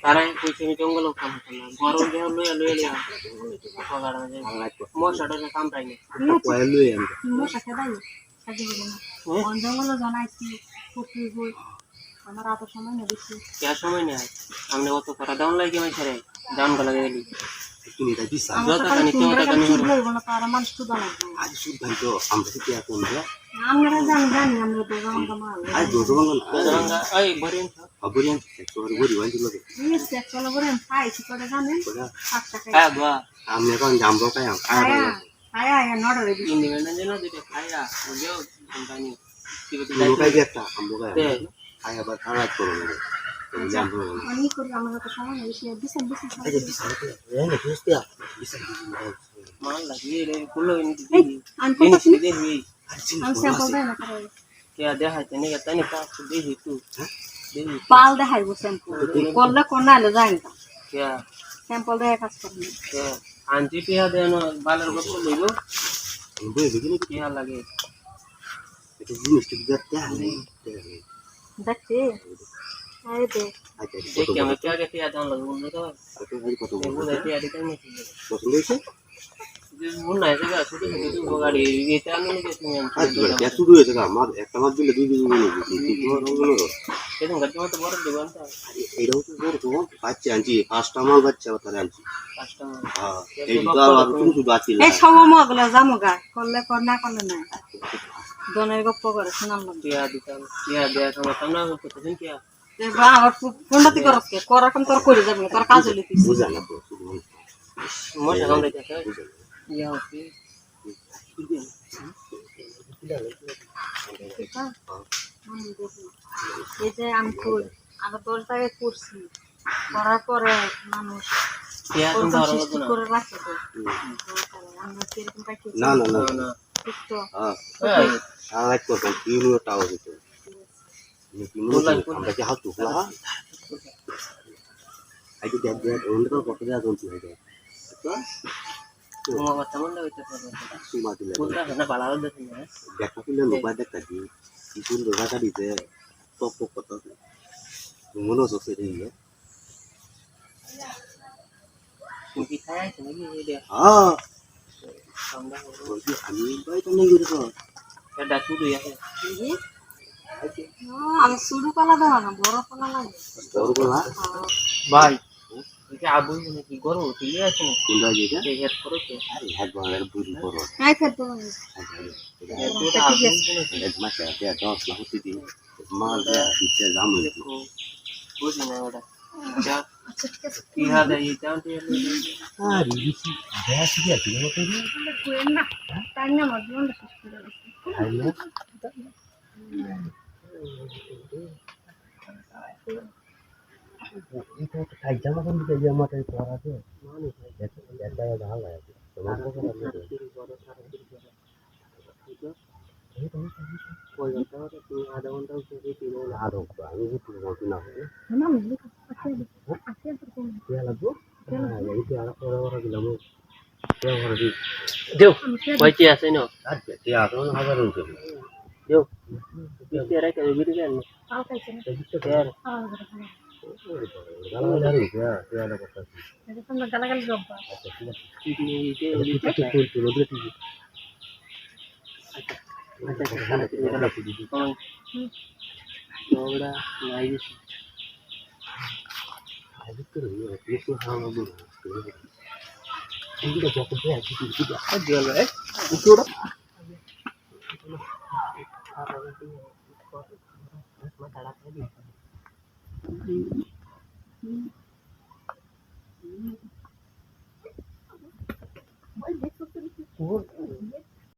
তারা কইছে জঙ্গল কাম করে না গরম দেহ লইয়া লইয়া লইয়া মশাটা কাম পাই না মশা খেদাই সাজি বলে না জঙ্গল জানাইছি পুকুর বই আমার এত সময় না বেশি কে সময় নেই আমনে অত করা দাউন লাগে মাই ছেড়ে দাউন গলা গেলি তুমি এটা দিছ যত কানি তোমরা কানি হলো বলবো না তার মানুষ তো দাও আজ শুদ্ধ তো আমরা কি কোন দে আমরা জানি আমরা তো জানতাম না আজ দোজবাঙ্গ না এই বরিন খবরিয়ান সেক্টর গরি বাজি লাগে এই সেকশন করে খাইছি করে জানেন 5 টাকা হ্যাঁ বাহ আমি এখন জামবো খাই আয়া আয়া নড়ে দিই ইন্ডিপেন্ডেন্ট যেন দিতে খাইয়া ওদেও কোম্পানি তুমি খাই একটা আমবো খাই খাই আবার খারাপ করো না জামবো আমি করি আমরা তো সময় না বেশি দিছেন এই যে দিছ এই বুঝতিয়া দিছ মান লাগিয়ে রে কুলো ইনি আমি ইনি কত দেখি আমি স্যাম্পল দেই না করে কে দেখাইতে নি তানি কাজ দেখি তুই দেখি পাল দেখাইব স্যাম্পল করলে কোনালে যায় না কে স্যাম্পল দেখাই কাজ করবে কে আনটি পিয়া দেন বালের কত লইব বুঝে দিনি কি লাগে এটা জিনিসটা দেখতে হবে দেখছি আরে দে দেখি আমি কে আগে পিয়া দাম লাগবে বুঝলো তো কত বুঝাই পিয়া দিতে নি পছন্দ হয়েছে মন নাই যে ছোট ছোট গাড়ি এটা আমি নিয়ে গেছি আজ বড় কে শুরু হয়েছে আমার একটা মাস দিলে দুই দিন নিয়ে গেছি তোমার হলো সেদিন গাড়ি তো বড় দেবেন তো এটাও তো বড় তো বাচ্চা আনছি পাঁচটা মাল বাচ্চা তারা আনছি কাস্টমার হ্যাঁ এই তো আর তুমি শুধু আছি এই সব মগলা জামু গা করলে কর না করলে না দনের গপ্প করে শুনাম না পিয়া দিতাম পিয়া দেয়া সময় তোমরা কতদিন পিয়া বা আমার ফোনটাতে করস কে কর এখন তোর করে যাবে তোর কাজ হইলে তুই বুঝা না তো শুধু মশা কামড়ে যাচ্ছে ইয়া হচ্ছে এই যে আমি কই আগে 10 টাকা করছি করার পরে মানুষ পিয়া কিন্তু আরো সৃষ্টি করে রাখে তো আমরা কিরকম পাইছি না না না না ঠিক তো হ্যাঁ সারা তো কিলো টাও দিতে আমরা কি হাত টুকলা আইতে দেখ দেখ অন্য তো কত দেয়া দন্তি হয়ে যায় তোমার কথা মনে হইতে পারে সুমা দিলে পুরা না বালাও দেখি না দেখা দিলে মোবাইল দেখা দি কিছু লোকা দিতে টপ টপ কত মনে হচ্ছে রে কি খায় তুমি এই দে হ্যাঁ সন্ধ্যা আমি ভাই তো নেই গেছো এটা শুরু আছে আমি শুরু কলা দেওয়া না বড় কলা লাগে তোর বলা ভাই এটা আবু কি গরম তুই আছে কোনটা যেটা এই হেড করো তো আরে হাত বাড়ার বুড়ি করো নাই ফের তো এটা আবু এক মাস আগে 10 লাখ হতে দিন মাল দেয়া দিতে জামু বুঝি না ওটা যা কি হাদা এই চান্টি আরে দিছি দেয়া কি আছে মতো দি কোয়েন না তাই না মজুন শেষ করে আইলো এটা তো কাজ জামা কোন দিকে জামাটা পরা আছে মানে এটা ভালো লাগে তোমার কথা আমি কই ঘন্টা তুমি আধা ঘন্টা উঠে তিন আধা ঘন্টা আমি কি বলছি না না মিলি আছে তো কোন কি লাগবো হ্যাঁ এই তো আর পরে দিলাম দেও ঘরে দি দেও কইতে আছে না আচ্ছা তে এখন হাজার হইছে দেও বিতে রাখে বিতে কেন পাও খাইছে না यार গালাগালি হইছে তে আর কথা এটা তো গালাগালি জব আচ্ছা ঠিক আছে ठीक नहीं ये আচ্ছা তুই রোদে তুই अच्छा खाना पीना लग गई कौन थोड़ा नाइस আজ তো রোদে তুই হাওয়া বল ঠিক আছে যত আছে ঠিক আছে दिल है তোরা ভাই দেখো তো